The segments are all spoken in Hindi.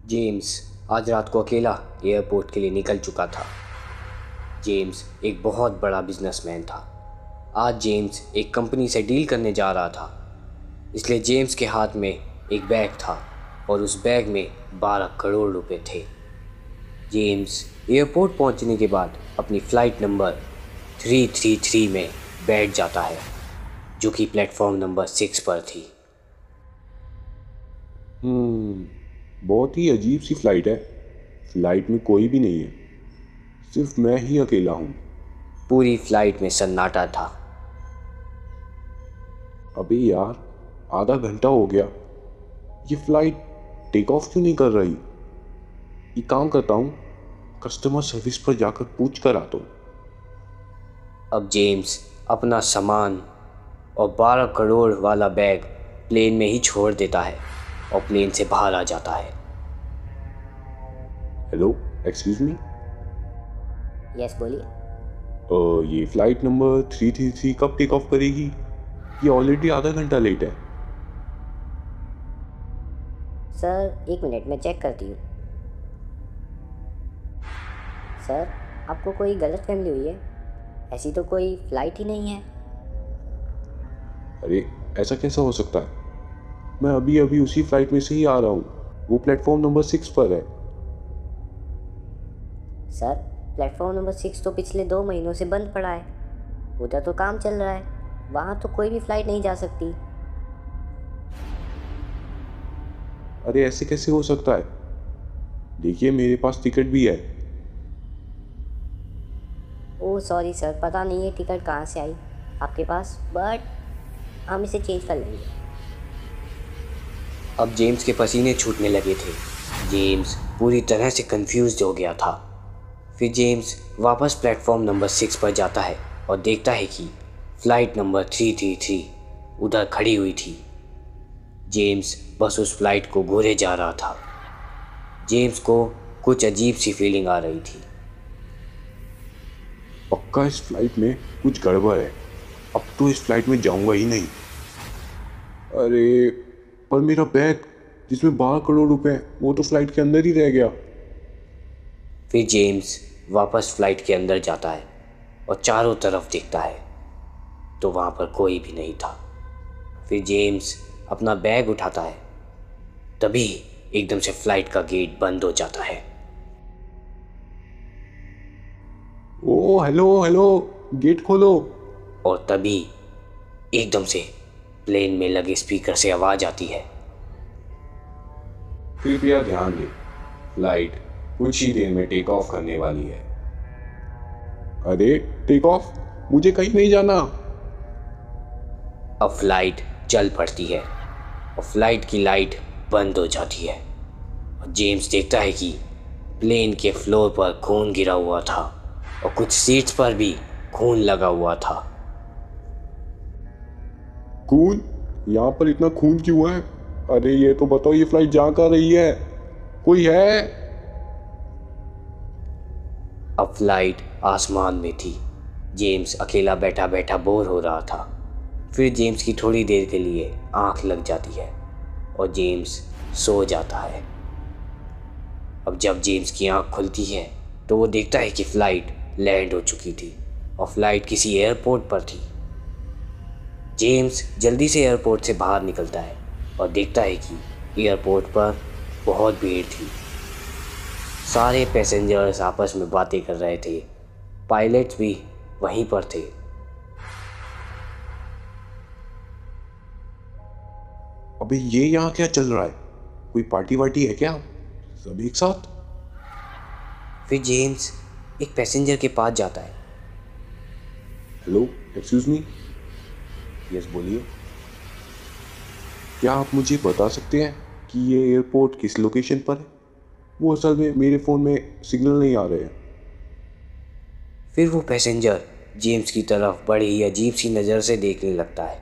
जेम्स आज रात को अकेला एयरपोर्ट के लिए निकल चुका था। जेम्स एक बहुत बड़ा बिजनेसमैन था। आज जेम्स एक कंपनी से डील करने जा रहा था, इसलिए जेम्स के हाथ में एक बैग था और उस बैग में 12 करोड़ रुपए थे। जेम्स एयरपोर्ट पहुंचने के बाद अपनी फ़्लाइट नंबर 333 में बैठ जाता है, जो कि प्लेटफॉर्म नंबर 6 पर थी। बहुत ही अजीब सी फ्लाइट है। फ्लाइट में कोई भी नहीं है, सिर्फ मैं ही अकेला हूँ। पूरी फ्लाइट में सन्नाटा था। अबे यार, आधा घंटा हो गया, ये फ्लाइट टेक ऑफ क्यों नहीं कर रही? ये काम करता हूँ, कस्टमर सर्विस पर जाकर पूछ कर आता हूँ। अब जेम्स अपना सामान और 12 करोड़ वाला बैग प्लेन में ही छोड़ देता है और प्लेन से बाहर आ जाता है। Hello, excuse me. यस बोलिए। ये फ्लाइट नंबर 333 कब टेक ऑफ करेगी? ये ऑलरेडी आधा घंटा लेट है। सर 1 मिनट में चेक करती हूँ। सर आपको कोई गलतफहमी हुई है, ऐसी तो कोई फ़्लाइट ही नहीं है। अरे ऐसा कैसा हो सकता है? मैं अभी अभी उसी फ्लाइट में से ही आ रहा हूँ, वो प्लेटफॉर्म नंबर 6 पर है। सर प्लेटफॉर्म नंबर 6 तो पिछले 2 महीनों से बंद पड़ा है, उधर तो काम चल रहा है, वहाँ तो कोई भी फ़्लाइट नहीं जा सकती। अरे ऐसे कैसे हो सकता है? देखिए मेरे पास टिकट भी है। ओह सॉरी सर, पता नहीं है टिकट कहाँ से आई आपके पास, बट हम इसे चेंज कर लेंगे। अब जेम्स के पसीने छूटने लगे थे। जेम्स पूरी तरह से कंफ्यूज्ड हो गया था। फिर जेम्स वापस प्लेटफॉर्म नंबर 6 पर जाता है और देखता है कि फ़्लाइट नंबर 333 उधर खड़ी हुई थी। जेम्स बस उस फ्लाइट को घूरे जा रहा था। जेम्स को कुछ अजीब सी फीलिंग आ रही थी। पक्का इस फ्लाइट में कुछ गड़बड़ है, अब तो इस फ्लाइट में जाऊंगा ही नहीं। अरे पर मेरा बैग जिसमें 12 करोड़ रुपए हैं, वो तो फ्लाइट के अंदर ही रह गया। फिर जेम्स वापस फ्लाइट के अंदर जाता है और चारों तरफ देखता है, तो वहाँ पर कोई भी नहीं था। फिर जेम्स अपना बैग उठाता है, तभी एकदम से फ्लाइट का गेट बंद हो जाता है। ओ हेलो हेलो, गेट खोलो। और तभी एकदम से प्लेन में लगे स्पीकर से आवाज़ आती है, कृपया ध्यान दें, फ्लाइट कुछ ही देर में टेक ऑफ करने वाली है। अरे टेक ऑफ? मुझे कहीं नहीं जाना। अब फ्लाइट चल पड़ती है और फ्लाइट की लाइट बंद हो जाती है और जेम्स देखता है कि प्लेन के फ्लोर पर खून गिरा हुआ था और कुछ सीट्स पर भी खून लगा हुआ था। खून? यहाँ पर इतना खून क्यों है? अरे ये तो बताओ, ये फ्लाइट जा कहाँ रही है? कोई है? अब फ्लाइट आसमान में थी। जेम्स अकेला बैठा बैठा बोर हो रहा था। फिर जेम्स की थोड़ी देर के लिए आंख लग जाती है और जेम्स सो जाता है। अब जब जेम्स की आंख खुलती है तो वो देखता है कि फ़्लाइट लैंड हो चुकी थी और फ्लाइट किसी एयरपोर्ट पर थी। जेम्स जल्दी से एयरपोर्ट से बाहर निकलता है और देखता है कि एयरपोर्ट पर बहुत भीड़ थी। सारे पैसेंजर्स आपस में बातें कर रहे थे, पायलट्स भी वहीं पर थे। अबे ये यहाँ क्या चल रहा है? कोई पार्टी वार्टी है क्या? सब एक साथ? फिर जेम्स एक पैसेंजर के पास जाता है। Hello, excuse me. यस बोलिए। क्या आप मुझे बता सकते हैं कि ये एयरपोर्ट किस लोकेशन पर है? वो असल में मेरे फ़ोन में सिग्नल नहीं आ रहे हैं। फिर वो पैसेंजर जेम्स की तरफ बड़ी ही अजीब सी नज़र से देखने लगता है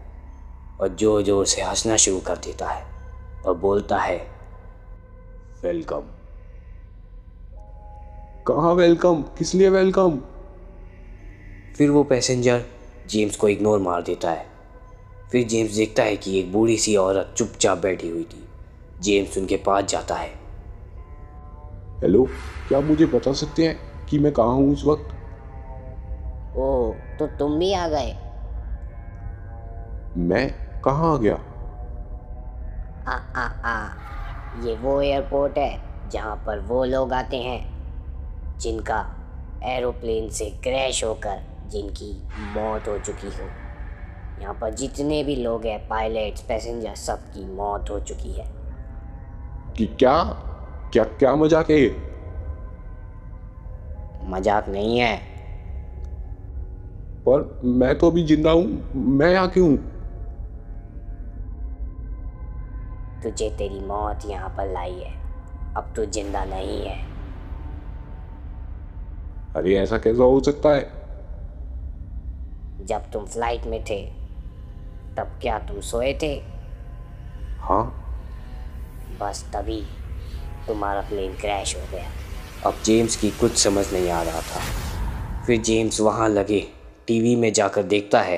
और ज़ोर ज़ोर से हंसना शुरू कर देता है और बोलता है, वेलकम। कहाँ वेलकम? किस लिए वेलकम? फिर वो पैसेंजर जेम्स को इग्नोर मार देता है। फिर जेम्स देखता है कि एक बूढ़ी सी औरत चुपचाप बैठी हुई थी। जेम्स उनके पास जाता है हेलो, क्या आप मुझे बता सकते हैं कि मैं कहाँ हूँ इस वक्त? ओह, तो तुम भी आ गए। मैं कहाँ आ गया? आ आ आ ये वो एयरपोर्ट है जहाँ पर वो लोग आते हैं जिनका एरोप्लेन से क्रैश होकर जिनकी मौत हो चुकी हो। यहाँ पर जितने भी लोग हैं, पायलट्स, पैसेंजर, सबकी मौत हो चुकी है। कि क्या क्या क्या मजाक है ये? मजाक नहीं है। पर मैं तो अभी जिंदा हूँ, मैं यहाँ क्यों हूँ? तुझे तेरी मौत यहाँ पर लाई है, अब तू जिंदा नहीं है। अरे ऐसा कैसा हो सकता है? जब तुम फ्लाइट में थे तब क्या तुम सोए थे? हाँ। बस तभी तुम्हारा प्लेन क्रैश हो गया। अब जेम्स की कुछ समझ नहीं आ रहा था। फिर जेम्स वहाँ लगे टीवी में जाकर देखता है।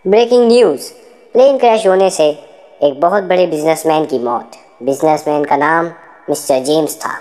ब्रेकिंग न्यूज़, प्लेन क्रैश होने से एक बहुत बड़े बिजनेसमैन की मौत। बिजनेसमैन का नाम मिस्टर जेम्स था।